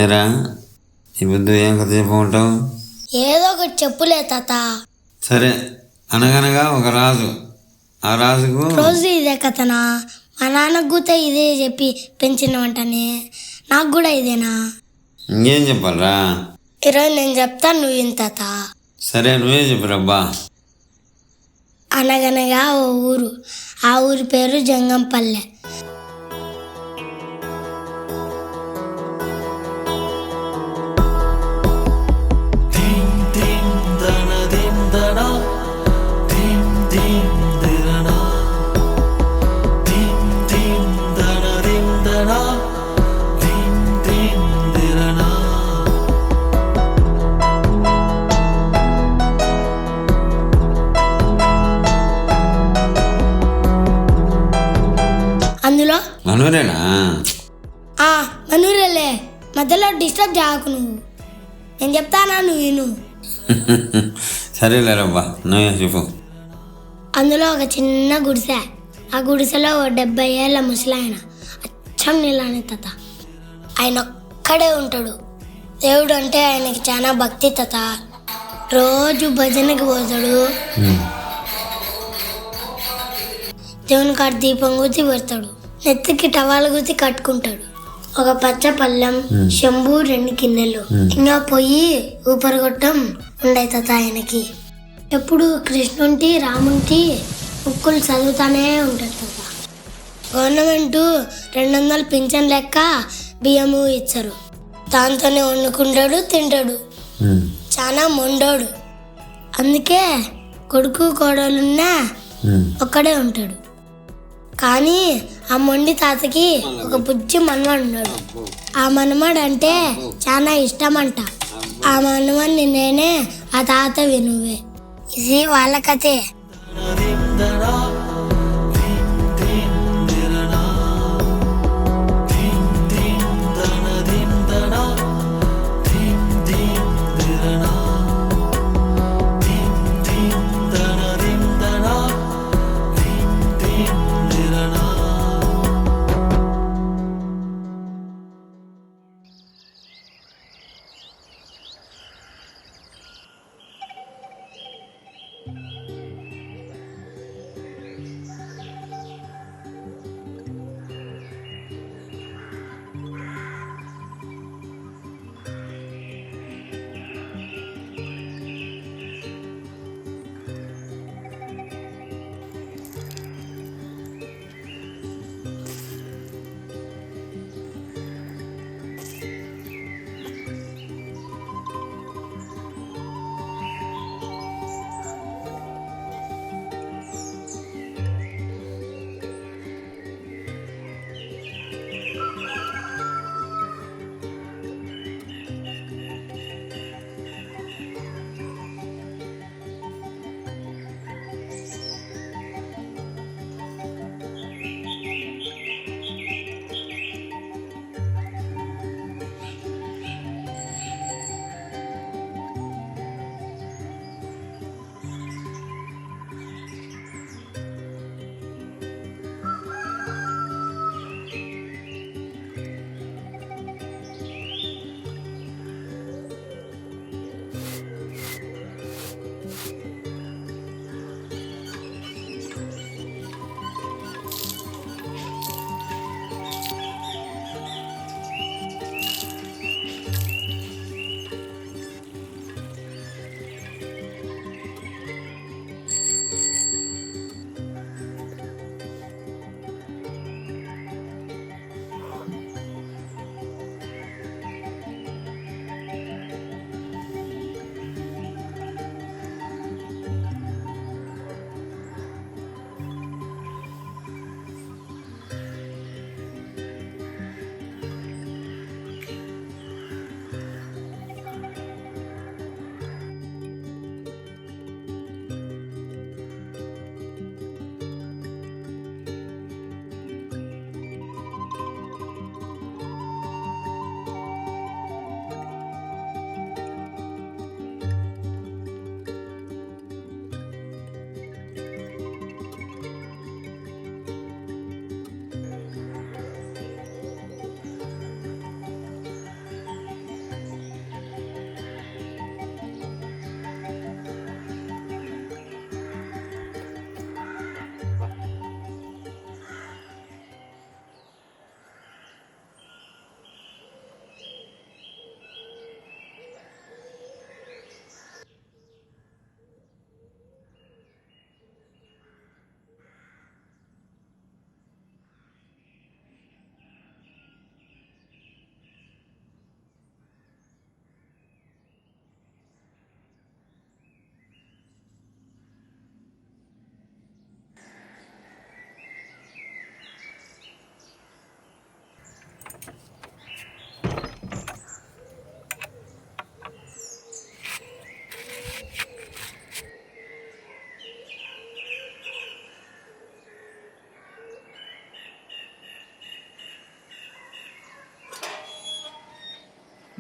ఏరా ఈ పొద్దు ఏం కథ చెప్పుకుంటావు? ఏదో ఒకటి చెప్పులే తాత. సరే, అనగనగా ఒక రాజు, ఆ రాజుకు రోజు ఇదే కథనా? మా నాన్నకు కూడా ఇదే చెప్పి పెంచిన వంటనే, నాకు కూడా ఇదేనా? ఇంకేం చెప్పాలరా? ఈరోజు నేను చెప్తాను, నువ్వు విను తాత. సరే, నువ్వే చెప్పురబ్బా. అనగనగా ఓ ఊరు, ఆ ఊరి పేరు జంగంపల్లె. అందులో మనూరేనా? మనూరేలే, మధ్యలో డిస్టర్బ్ చేయకు నువ్వు. నేను చెప్తానా, నువ్వు విను. సరేలేరబ్బా, నువ్వే చెప్పు. అందులో ఒక చిన్న గుడిసె, ఆ గుడిసెలో ఓ 70 ఏళ్ళ ముసలాయన, అచ్చం నీళ్ళని తాత. ఆయన ఒక్కడే ఉంటాడు. దేవుడు అంటే ఆయనకి చాలా భక్తి తాత. రోజు భజనకి పోతాడు, దేవుని కాడ దీపం గుర్తి పెడతాడు, నెత్తికి టవాలు గుర్తి కట్టుకుంటాడు. ఒక పచ్చ పళ్ళెం, శంభు, 2 గిన్నెలు, ఇంకా పొయ్యి, ఊపరగొట్టం ఉండే తాత ఆయనకి. ఎప్పుడు కృష్ణుంటి రాముంటి ముక్కులు చదువుతానే ఉంటాడు తాత. గవర్నమెంట్ 200 పింఛన్ లెక్క బియ్యము ఇచ్చారు, దాంతోనే వండుకుంటాడు, తింటాడు. చాలా మొండోడు, అందుకే కొడుకు కోడలున్నా ఒక్కడే ఉంటాడు. కానీ ఆ మొండి తాతకి ఒక బుజ్జి మనవాడు ఉన్నాడు. ఆ మనవాడు అంటే చాలా ఇష్టమంట. ఆ మనవాడిని నేనే, ఆ తాత వినువే. ఇది వాళ్ళ కథే.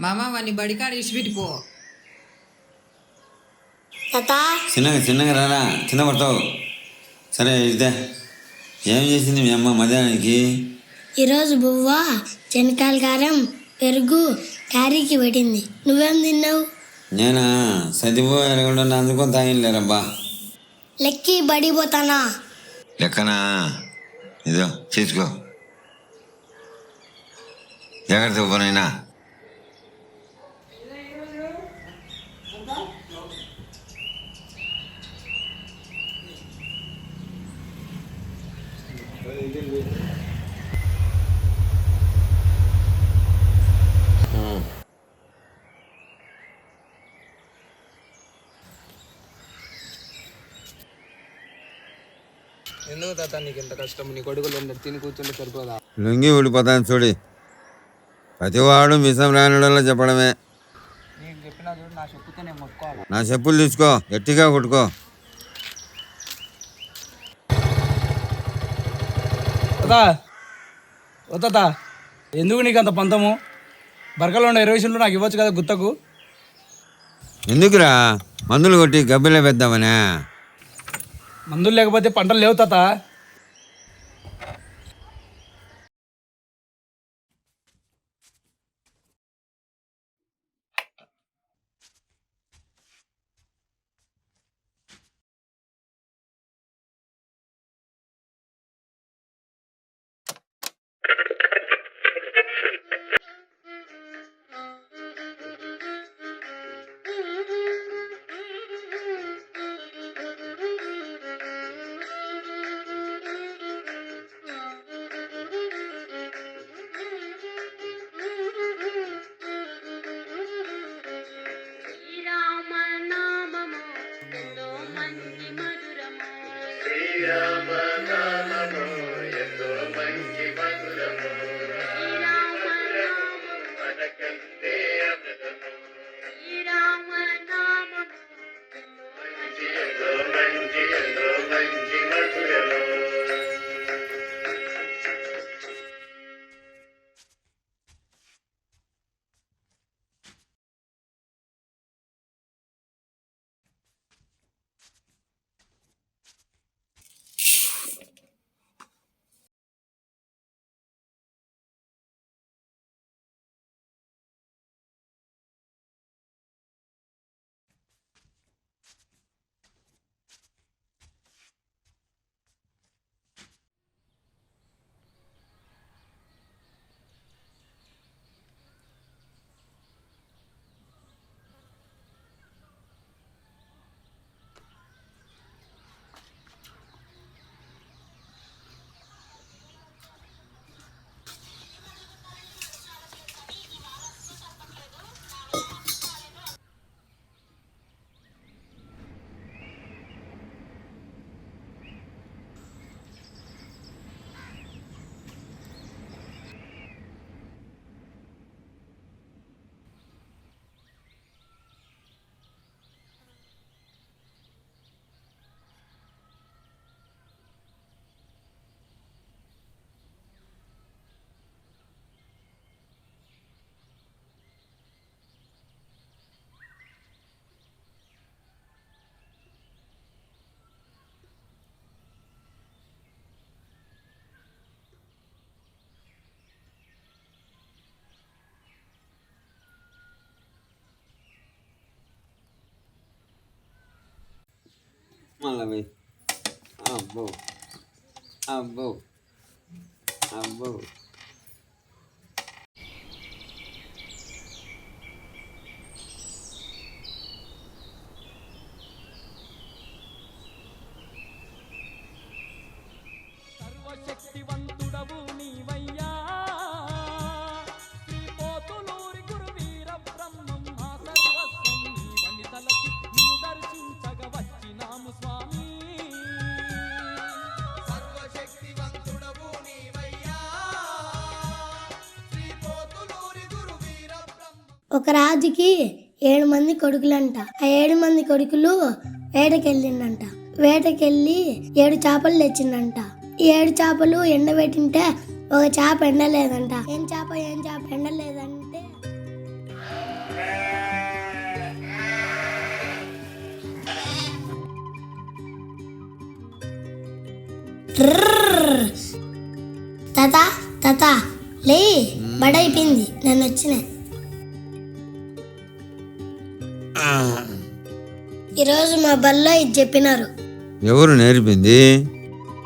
మామ వాడిని బడికాడ ఇచ్చిపెట్టిపో. తాత చిన్నగా రారా, చిన్న పడతావు. సరే ఇదే ఏం చేసింది మీ అమ్మ మధ్యాహ్నానికి? ఈరోజు బువ్వ శనకాయల కారం పెరుగు క్యారీకి పెట్టింది. నువ్వేం తిన్నావు? నేనా చదివో ఎరగకుండా అందుకొని తాగిలేరబ్బా. లెక్కి బడిపోతానా? లెక్కనా? ఇదో చేసుకో, జాగ్రత్త పోనైనా. ఎందుకు తాత నీకు ఎంత కష్టం? నీ కొడుకులు అందరు తిని కూర్చుంటే సరిపోదా? లొంగి ఊడిపోతాను చూడి. ప్రతివాడు మిసం రానిడల్లో చెప్పడమే. నేను చెప్పినా చూడు, నా చెప్పుతో నేను మొక్కోవాలి. నా చెప్పులు తీసుకో, గట్టిగా కొట్టుకో. తాత ఎందుకు నీకు అంత పంతము? బరకలో ఉన్న 20 సెంట్లు నాకు ఇవ్వచ్చు కదా గుత్తకు. ఎందుకురా మందులు కొట్టి గబ్బిలో పెద్దామనే? మందులు లేకపోతే పంటలు లేవు తాత. మళ్ళీ అబ్బో అబ్బో అబ్బో. సర్వశక్తివంతుడవు నీవయ్యా, శ్రీ పోతులూరి గురు వీర బ్రహ్మం మా సర్వస్వం నీవని తలచి నిన్ను దర్శించగ వచ్చినాము స్వామి. సర్వశక్తివంతుడవు నీవయ్యా, శ్రీ పోతులూరి గురు వీర బ్రహ్మం. ఒక రాజుకి 7 మంది కొడుకులంట. ఆ 7 మంది కొడుకులు వేటకెళ్ళిండంట. వేటకెళ్ళి 7 చేపలు తెచ్చిండంట. ఈ 7 చేపలు ఎండబెట్టింటే ఒక చేప ఎండలేదంట. ఏం చేప ఎండలేదంటే తాత తాత లే బడైపోయింది నేను వచ్చిన. ఈరోజు మా బల్లో ఇది చెప్పినారు. ఎవరు నేర్పింది?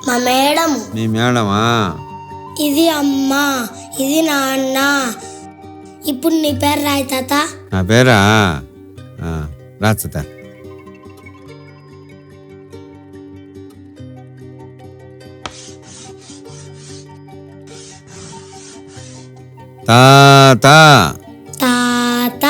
మా మేడము. మీ మేడమా? ఇది అమ్మ, ఇది నాన్న. ఇప్పుడు నీ పేరు రాయి తాత. నా పేరా? రాచత. తాత. తాత.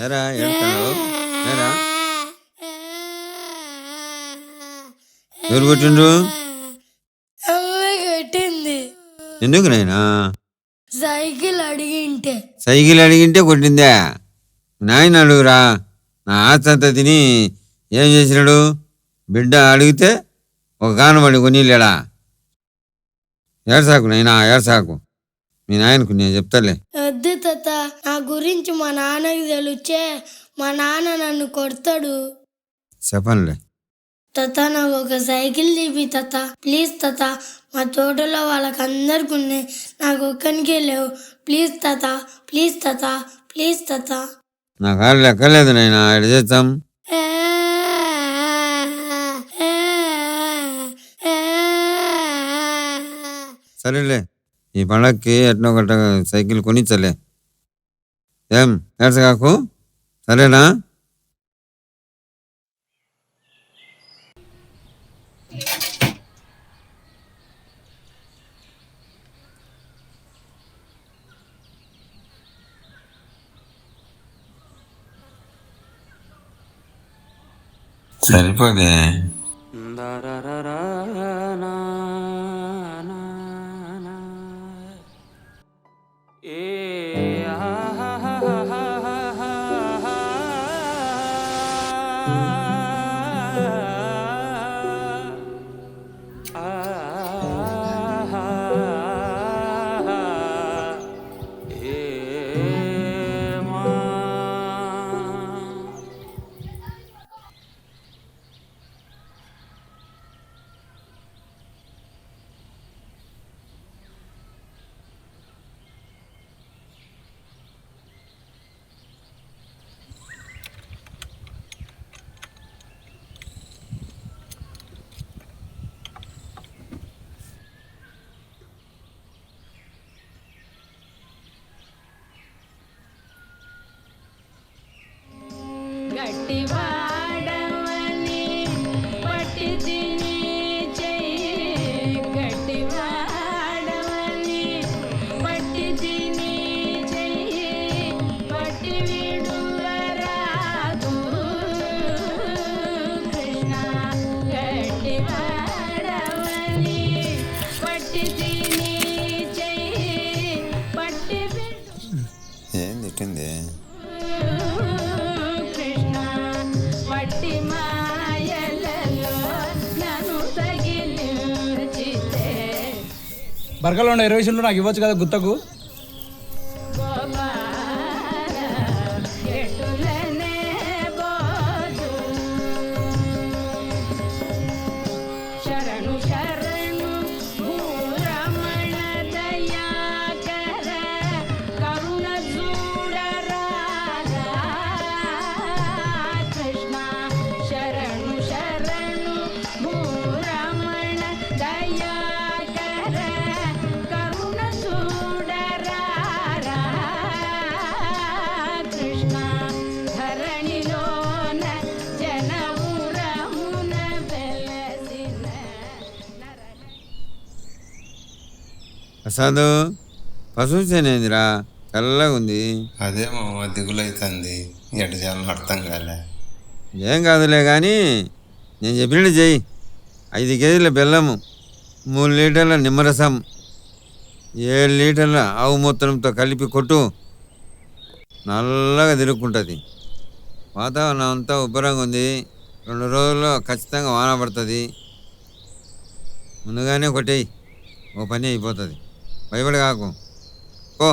ఏరా ఏడుతున్నావు? ఏరా ఎవరు కొట్టిండ్రు? అమ్మ కొట్టింది. ఎందుకు నాయనా? సైకిల్ అడిగింటే. సైకిల్ అడిగింటే కొట్టిందా? నాయన అడుగురా. నా ఆస్తంతా తిని ఏం చేసినాడు? బిడ్డ అడిగితే ఒక కానబడి కొనిలేడా? ఏడ్సాకు నాయనా, ఏడ్సాకు. మీ నాయనకు నేను చెప్తాలే. వద్దు తాత, నా గురించి మా నాన్నకి తెలిస్తే మా నాన్న నన్ను కొడతాడు. చెప్పనులే. తాత నాకు ఒక సైకిల్ తీపి తాత, ప్లీజ్ తాత. మా తోటలో వాళ్ళకి అందరికి ఉన్నాయి, నాకు ఒక్కనికే లేవు. ప్లీజ్ తాత, ప్లీజ్ తాత, ప్లీజ్ తాత. నా కాళ్ళు ఎక్కలేదు నాయనా, ఎడ చేస్తాం? సరేలే, ఈ పండగకి ఎట్నో గట్ట సైకిల్ కొనిచ్చలే. ఏం ఏడ్చగాకు, సరేనా? సరిపోదే. గట్టివాడవని పట్టి తిని చెయ్యి, గట్టివాడవని పట్టి తిని చెయ్యి, పట్టి విడువరాదు కృష్ణ. గట్టివాడవని పట్టి తిని చెయ్యి, పట్టి ఏం తిట్టింది? బర్గర్లో ఉన్న 20 సెంట్లు నాకు ఇవ్వచ్చు కదా గుత్తకు. శరణు శరణు భూరమణ దయాకర కరుణ చూడరారా కృష్ణ. శరణు శరణు భూరమణ దయాకర కరుణ చూడరారా కృష్ణ. ధరణిలోన జనమురమున వెలసిన ప్రసాద్, పశువు చేనేదిరా, తెల్లగా ఉంది. అదే మామ దిగులైతుంది, ఎట చేయాలని అర్థం కాలే. ఏం కాదులే కానీ నేను చెప్పినట్టు చెయ్యి. 5 కేజీల బెల్లము, 3 లీటర్ల నిమ్మరసం, 7 లీటర్ల ఆవు మూత్రంతో కలిపి కొట్టు. నల్లగా తిరుక్కుంటుంది. వాతావరణం అంతా ఉబ్బరంగా ఉంది. 2 రోజుల్లో ఖచ్చితంగా వాన పడుతుంది. ముందుగానే కొట్టేయి, ఓ పని అయిపోతుంది. భయపడి కాకు ఓ.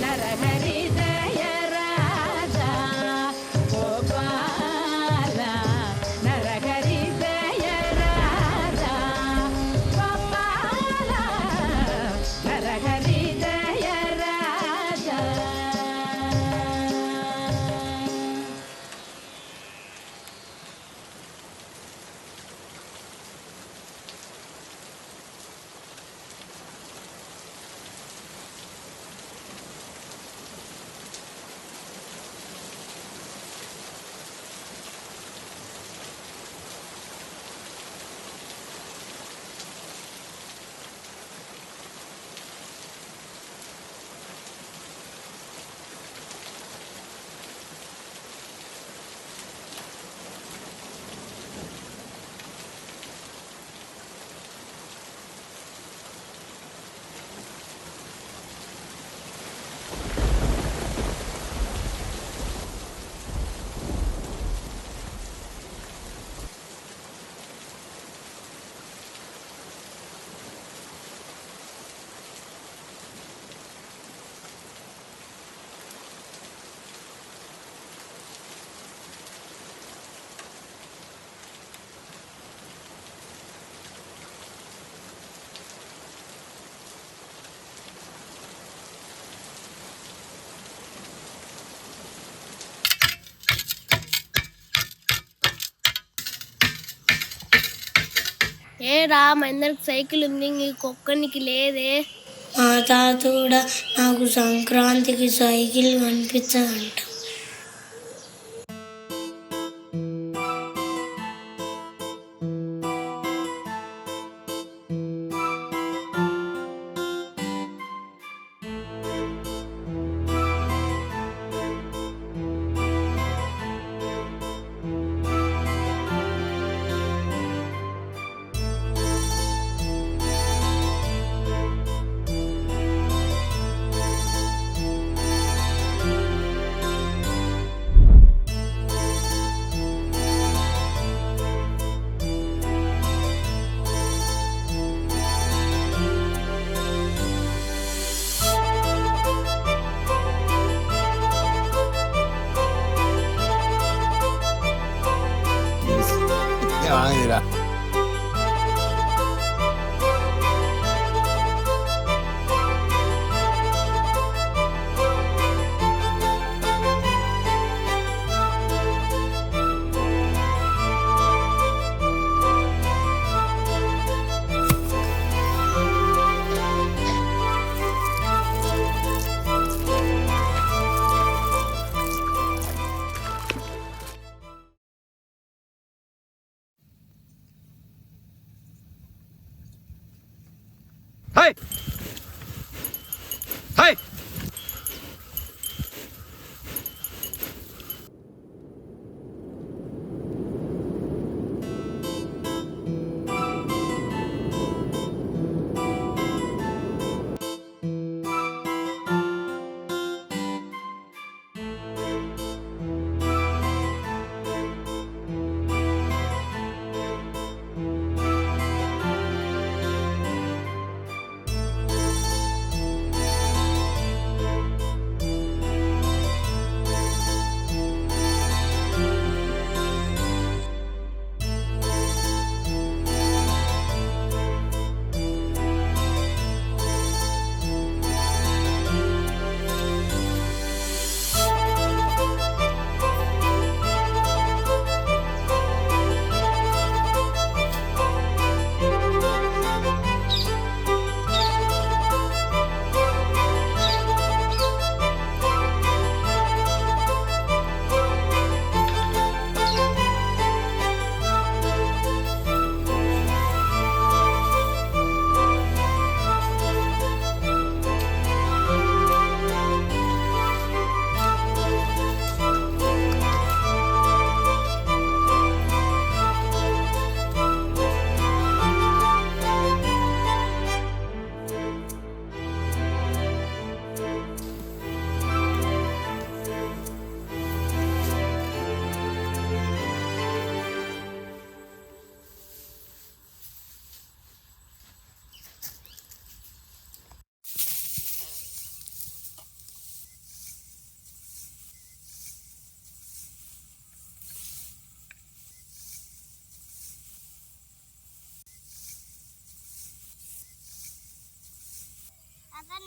నరహరి జయ రాజా గోపాల నరహరి జయ రాజా గోపాల నరహరి జయ రాజా. ఏరా మనందరికి సైకిల్ ఉంది, ఇంకొక్కనికి లేదే. మా తాత కూడా నాకు సంక్రాంతికి సైకిల్ కనిపించదంట. ఆగిరా. హై హై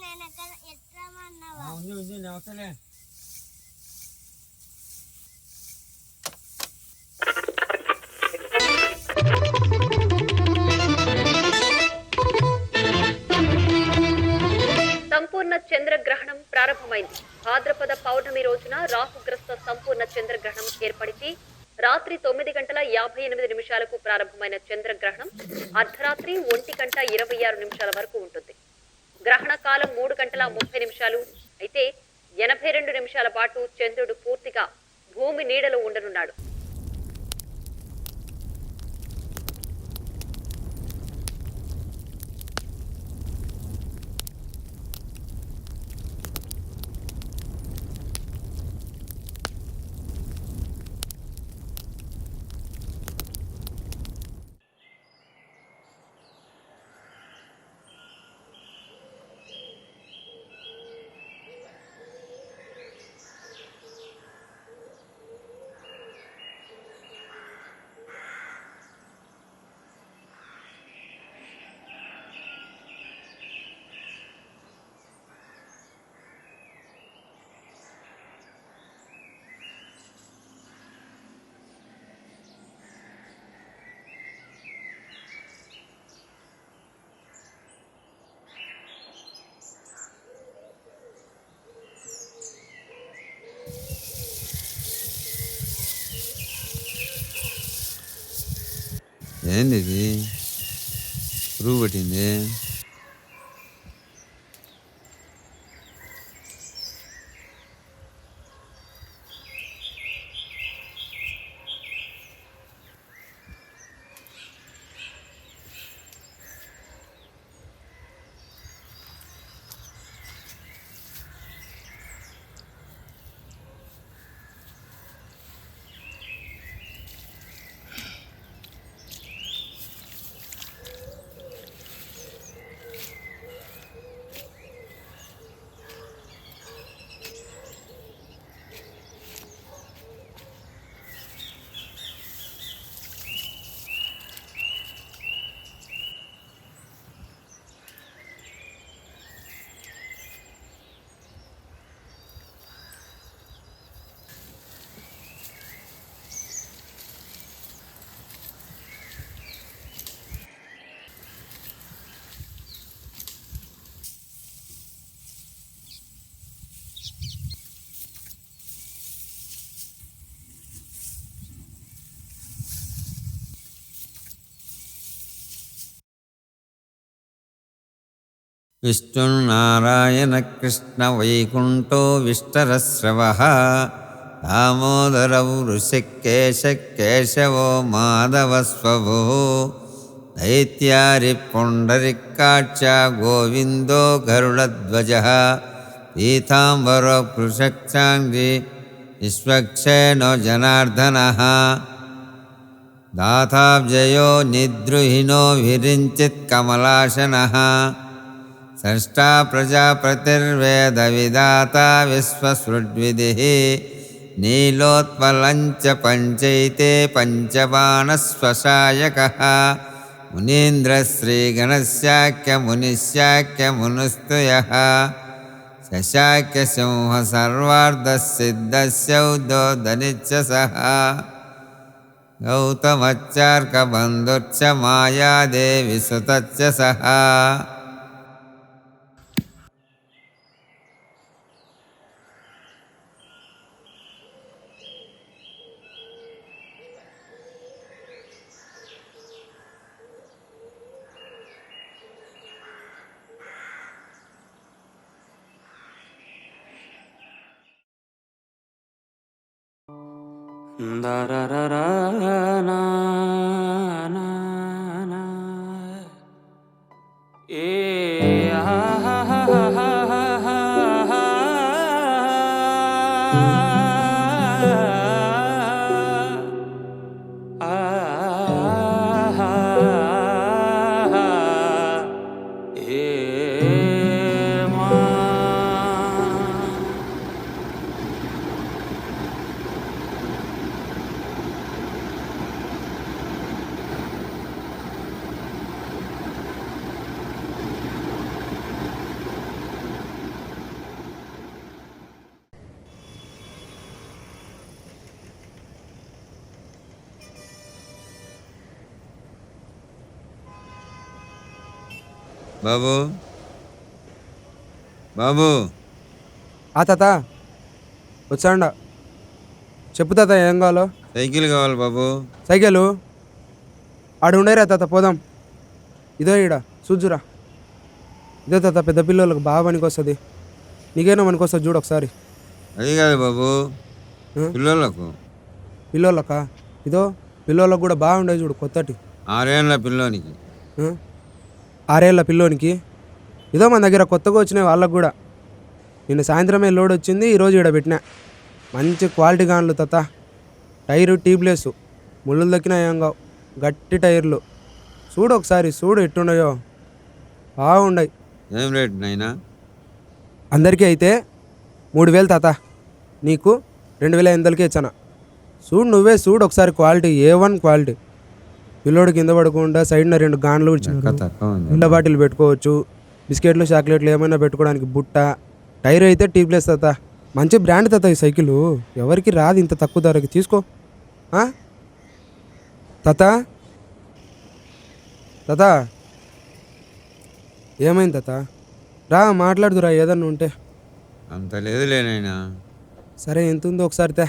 నేను ఎత్తమన్నావా? ఉంది నేను వస్తలే. సంపూర్ణ చంద్రగ్రహణం ప్రారంభమైంది. భాద్రపద పౌర్ణమి రోజున రాహుగ్రస్త సంపూర్ణ చంద్రగ్రహణం ఏర్పడింది. రాత్రి 9:58 ప్రారంభమైన చంద్రగ్రహణం అర్ధరాత్రి 1:26 వరకు ఉంటుంది. గ్రహణ కాలం 3:30 అయితే 82 నిమిషాల పాటు చంద్రుడు పూర్తిగా భూమి నీడలో ఉండనున్నాడు. ఏంది ఇది? పురుగు పట్టింది. విష్ణుర్నారాయణ కృష్ణ వైకుంఠో విష్టరస్రవః దామోదరౌ ఋషికేశ కేశవో మాధవస్వభో దైత్యారి పుండరికాక్ష గోవిందో గరుడధ్వజః పీతాంబరో కృషక్షాంగి విశ్వక్షేణో జనార్దనః దాతాబ్జయో నిద్రుహిణో విరించిత్ కమలాసనః షష్టా ప్రజాపతిర్వేద విధాత విశ్వసృడ్విదిః నీలోత్పలంచ పంచైతే పంచబాణస్వశాయకః మునీంద్రశ్రీగణశాక్య మునిశాక్య మునుస్తుయః శశాక్య సింహ సర్వార్ధసిద్ధస్యౌదోదనిచ్చ సహ గౌతమచ్చార్కబంధుర్చ మాయాదేవి సుతచ్చ సహ. బాబు బాబు ఆ తాత వచ్చాండా చెప్పు తాత ఏం కావాలో. సైకిల్ కావాలి బాబు. సైకిలు ఆడు ఉండేరా తాత పోదాం. ఇదో ఈడ చూజురా. ఇదో తాత పెద్ద పిల్లలకు బాగా పనికొస్తుంది. నీకేనా పనికొస్తుంది చూడు ఒకసారి. అది కాదు బాబు, పిల్లలకు. పిల్లోళ్ళకా? ఇదో పిల్లోళ్ళకు కూడా బాగుండే చూడు కొత్తటి. 6 ఏళ్ళ పిల్లోనికి. 6 ఏళ్ళ పిల్లోనికి. ఇదో మన దగ్గర కొత్తగా వచ్చినాయి వాళ్ళకు కూడా. నిన్న సాయంత్రమే లోడ్ వచ్చింది, ఈరోజు ఇక్కడ పెట్టినా. మంచి క్వాలిటీ గాన్లు తాత. టైరు ట్యూబ్లెస్, ముళ్ళు దక్కినా ఏం కావు, గట్టి టైర్లు. చూడు ఒకసారి, చూడు ఎట్టున్నాయో, బాగుండయి. ఏం రేట్ నాయనా? అందరికీ అయితే 3000 తాత, నీకు 2800కే ఇచ్చాను. చూడు నువ్వే చూడు ఒకసారి క్వాలిటీ, A1 క్వాలిటీ. పిల్లోడు కింద పడకుండా సైడ్న 2 గాన్లు తక్కువ ఉంది. నీళ్ళ బాటిల్ పెట్టుకోవచ్చు, బిస్కెట్లు చాక్లెట్లు ఏమైనా పెట్టుకోవడానికి బుట్ట. టైర్ అయితే ట్యూబ్లెస్ తాత, మంచి బ్రాండ్ తాత. ఈ సైకిల్ ఎవరికి రాదు ఇంత తక్కువ ధరకి. తీసుకో తాత. తాత ఏమైంది తాత? రా మాట్లాడుదురా ఏదన్నా ఉంటే. అంత లేదులే నాయనా. సరే ఎంత ఉందో ఒకసారి తే.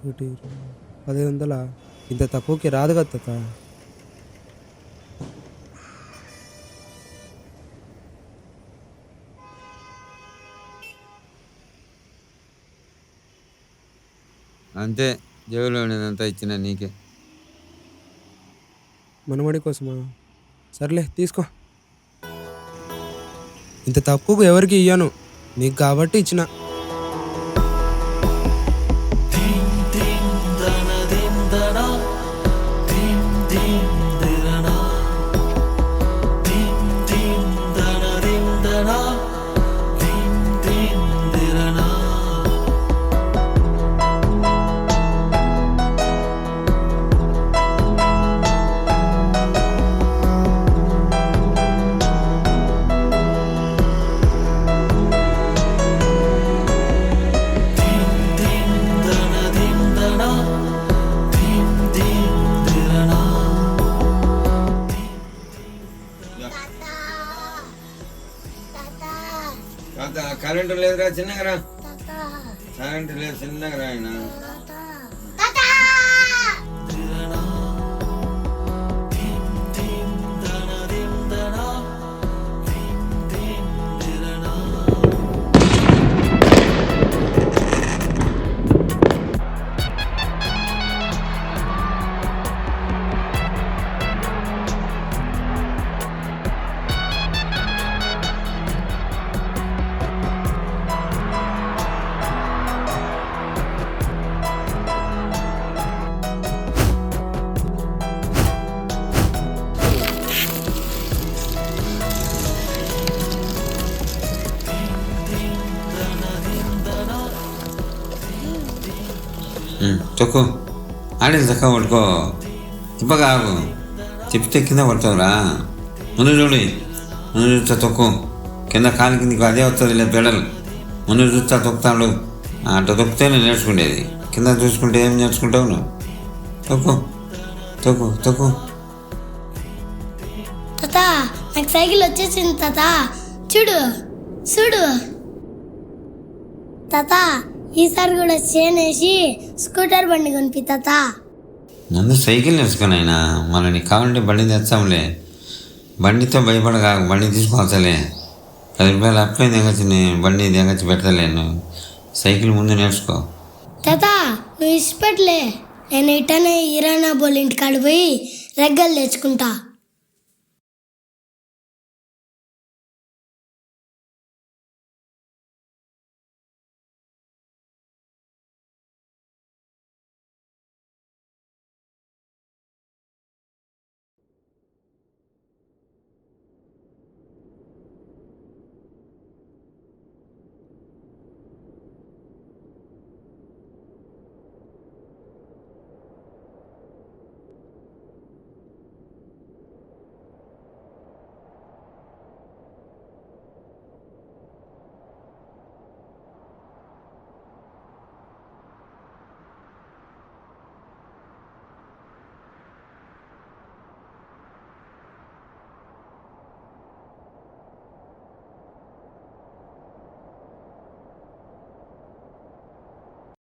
ఒకటి 1500. ఇంత తక్కువకి రాదు కదా తాత. అంతే, జేబులో ఉండేదంతా ఇచ్చిన నీకే. మనమడి కోసమా? సర్లే తీసుకో. ఇంత తక్కువకు ఎవరికి ఇయ్యాను, నీకు కాబట్టి ఇచ్చిన. కరెంటు లేదురా, చిన్నగా రా. కరెంటు లేదు, చిన్నగా రా ఆయన. తొక్కు ఆడేది చక్కగా పట్టుకో. తిప్పగా ఆగు, తిప్పితే కింద పడతావురా. ముందు చూడు, ముందు చూస్తా తొక్కు. కింద కాలు కిందకి అదే వస్తుంది, లేదు పెడలు. ముందు చూస్తా తొక్కుతాడు. అట్లా తొక్కితే నేను నేర్చుకునేది. కింద చూసుకుంటే ఏం నేర్చుకుంటావు నువ్వు? తొక్కు తొక్కు తొక్కు. తాత నాకు సైకిల్ వచ్చేసింది తాత. చూడు చూడు తాత, ఈసారి కూడా చేనేసి స్కూటర్ బండి కొనిపి తాత. ముందు సైకిల్ నేర్చుకున్నాయినా, మళ్ళీ నీకు కావాలంటే బండి తెచ్చాంలే. బండితో భయపడగా, బండి తీసుకోవచ్చలే. 10 రూపాయలు అప్పుడే దిగచ్చి, బండి దిగచ్చి పెడతలేను. సైకిల్ ముందు నేర్చుకో. తాత నువ్వు ఇష్టపెట్టలే, నేను ఇటనే ఇరానా బోల్ ఇంటికాడ పోయి రెగ్గలు తెచ్చుకుంటా.